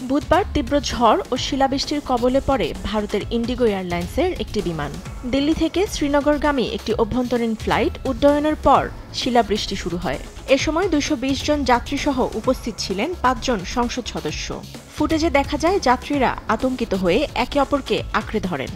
বুধবার তীব্র ঝড় ও শিলাবৃষ্টির কবলে পড়ে ভারতের ইন্ডিগো এয়ারলাইন্সের একটি বিমান। দিল্লি থেকে শ্রীনগরগামী একটি অভ্যন্তরীণ ফ্লাইট উড্ডয়নের পর শিলাবৃষ্টি শুরু হয়। এ সময় ২২০ জন যাত্রীসহ উপস্থিত ছিলেন ৫ জন সংসদ সদস্য। ফুটেজে দেখা যায় যাত্রীরা আতঙ্কিত হয়ে একে অপরকে আঁকড়ে ধরেন।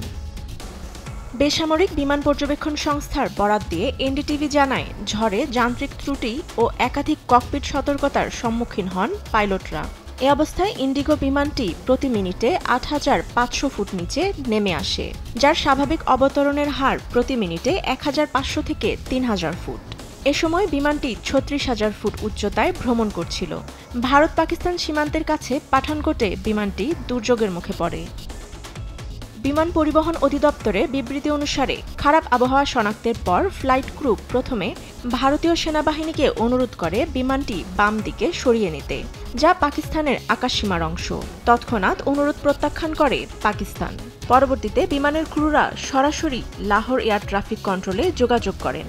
বেসামরিক বিমান পর্যবেক্ষণ সংস্থার বরাত দিয়ে এনডিটিভি জানায়, ঝড়ে যান্ত্রিক ত্রুটি ও একাধিক ককপিট সতর্কতার সম্মুখীন হন পাইলটরা। এ অবস্থায় ইন্ডিগো বিমানটি প্রতি মিনিটে ৮৫০০ ফুট নিচে নেমে আসে, যার স্বাভাবিক অবতরণের হার প্রতি মিনিটে ১৫০০ থেকে ৩০০০ ফুট। এ সময় বিমানটি ৩৬,০০০ ফুট উচ্চতায় ভ্রমণ করছিল। ভারত পাকিস্তান সীমান্তের কাছে পাঠানকোটে বিমানটি দুর্যোগের মুখে পড়ে। বিমান পরিবহন অধিদপ্তরের বিবৃতি অনুসারে খারাপ আবহাওয়া শনাক্তের পর ফ্লাইট ক্রু প্রথমে ভারতীয় সেনাবাহিনীকে অনুরোধ করে বিমানটি বাম দিকে সরিয়ে নিতে, যা পাকিস্তানের আকাশসীমার অংশ। তৎক্ষণাৎ অনুরোধ প্রত্যাখ্যান করে পাকিস্তান। পরবর্তীতে বিমানের ক্রুরা সরাসরি লাহোর এয়ার ট্রাফিক কন্ট্রোলে যোগাযোগ করেন।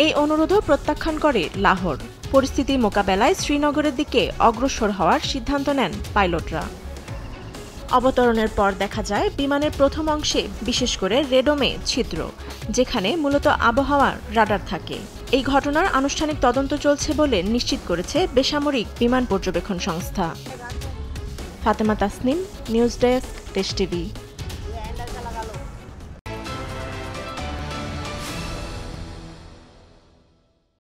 এই অনুরোধও প্রত্যাখ্যান করে লাহোর। পরিস্থিতি মোকাবেলায় শ্রীনগরের দিকে অগ্রসর হওয়ার সিদ্ধান্ত নেন পাইলটরা। অবতরণের পর দেখা যায় বিমানের প্রথম অংশে, বিশেষ করে রেডোমে ছিদ্র, যেখানে মূলত আবহাওয়ার রাডার থাকে। এই ঘটনার আনুষ্ঠানিক তদন্ত চলছে বলে নিশ্চিত করেছে বেসামরিক বিমান পর্যবেক্ষণ সংস্থা। ফাতেমা তাসনিম, নিউজ ডেস্ক, দেশ টিভি।